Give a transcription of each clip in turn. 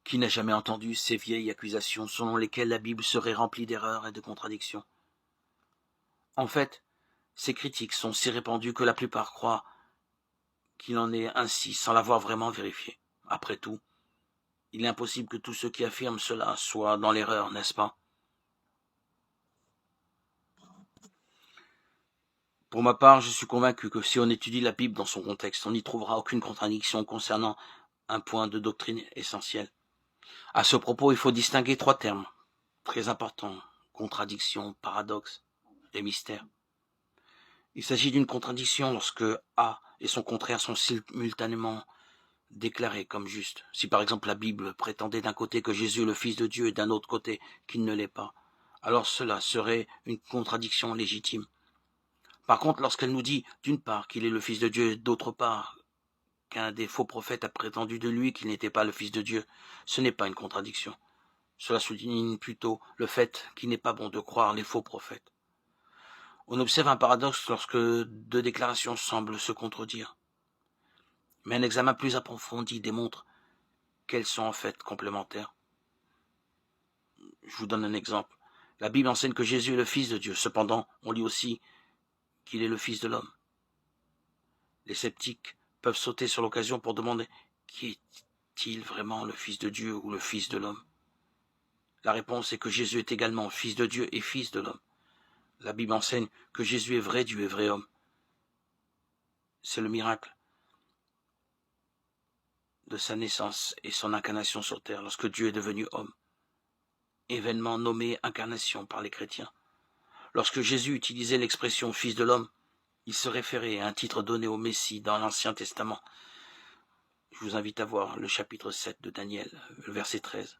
Qui n'a jamais entendu ces vieilles accusations selon lesquelles la Bible serait remplie d'erreurs et de contradictions? En fait, ces critiques sont si répandues que la plupart croient qu'il en est ainsi sans l'avoir vraiment vérifié. Après tout, il est impossible que tous ceux qui affirment cela soient dans l'erreur, n'est-ce pas? Pour ma part, je suis convaincu que si on étudie la Bible dans son contexte, on n'y trouvera aucune contradiction concernant un point de doctrine essentiel. À ce propos, il faut distinguer 3 termes très importants: contradiction, paradoxe et mystère. Il s'agit d'une contradiction lorsque A et son contraire sont simultanément déclarés comme justes. Si par exemple la Bible prétendait d'un côté que Jésus est le Fils de Dieu et d'un autre côté qu'il ne l'est pas, alors cela serait une contradiction légitime. Par contre, lorsqu'elle nous dit d'une part qu'il est le Fils de Dieu et d'autre part qu'un des faux prophètes a prétendu de lui qu'il n'était pas le Fils de Dieu, ce n'est pas une contradiction. Cela souligne plutôt le fait qu'il n'est pas bon de croire les faux prophètes. On observe un paradoxe lorsque 2 déclarations semblent se contredire. Mais un examen plus approfondi démontre qu'elles sont en fait complémentaires. Je vous donne un exemple. La Bible enseigne que Jésus est le Fils de Dieu. Cependant, on lit aussi qu'il est le Fils de l'homme. Les sceptiques peuvent sauter sur l'occasion pour demander: qui est-il vraiment, le Fils de Dieu ou le Fils de l'homme? La réponse est que Jésus est également Fils de Dieu et Fils de l'homme. La Bible enseigne que Jésus est vrai Dieu et vrai homme. C'est le miracle de sa naissance et son incarnation sur terre, lorsque Dieu est devenu homme. Événement nommé incarnation par les chrétiens. Lorsque Jésus utilisait l'expression Fils de l'homme, il se référait à un titre donné au Messie dans l'Ancien Testament. Je vous invite à voir le chapitre 7 de Daniel, le verset 13.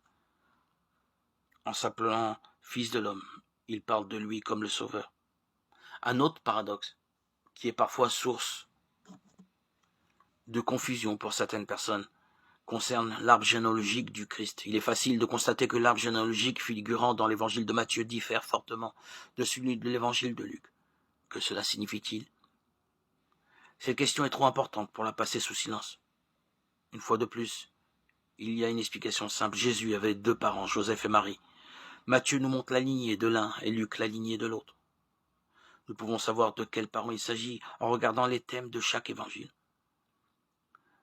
En s'appelant Fils de l'homme, il parle de lui comme le Sauveur. Un autre paradoxe, qui est parfois source de confusion pour certaines personnes, concerne l'arbre généalogique du Christ. Il est facile de constater que l'arbre généalogique figurant dans l'évangile de Matthieu diffère fortement de celui de l'évangile de Luc. Que cela signifie-t-il? Cette question est trop importante pour la passer sous silence. Une fois de plus, il y a une explication simple. Jésus avait 2 parents, Joseph et Marie. Matthieu nous montre la lignée de l'un et Luc la lignée de l'autre. Nous pouvons savoir de quels parents il s'agit en regardant les thèmes de chaque évangile.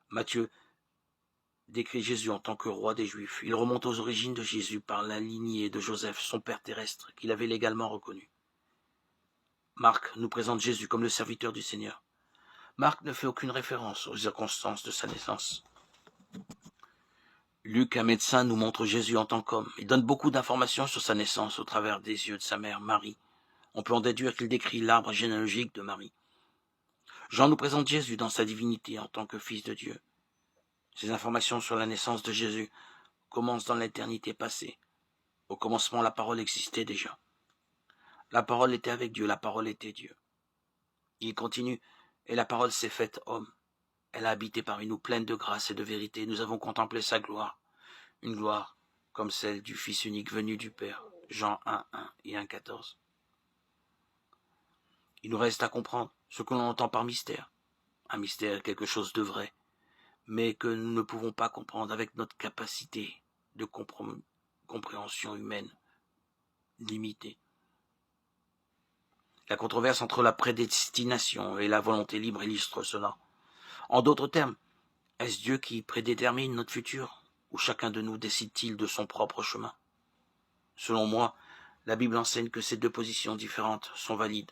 Matthieu décrit Jésus en tant que roi des Juifs. Il remonte aux origines de Jésus par la lignée de Joseph, son père terrestre, qu'il avait légalement reconnu. Marc nous présente Jésus comme le serviteur du Seigneur. Marc ne fait aucune référence aux circonstances de sa naissance. Luc, un médecin, nous montre Jésus en tant qu'homme. Il donne beaucoup d'informations sur sa naissance au travers des yeux de sa mère, Marie. On peut en déduire qu'il décrit l'arbre généalogique de Marie. Jean nous présente Jésus dans sa divinité en tant que Fils de Dieu. Ces informations sur la naissance de Jésus commencent dans l'éternité passée. Au commencement, la parole existait déjà. La parole était avec Dieu, la parole était Dieu. Il continue: et la parole s'est faite homme. Elle a habité parmi nous, pleine de grâce et de vérité. Nous avons contemplé sa gloire, une gloire comme celle du Fils unique venu du Père. Jean 1:1 et 1:14. Il nous reste à comprendre ce que l'on entend par mystère. Un mystère est quelque chose de vrai, mais que nous ne pouvons pas comprendre avec notre capacité de compréhension humaine limitée. La controverse entre la prédestination et la volonté libre illustre cela. En d'autres termes, est-ce Dieu qui prédétermine notre futur, ou chacun de nous décide-t-il de son propre chemin? Selon moi, la Bible enseigne que ces 2 positions différentes sont valides.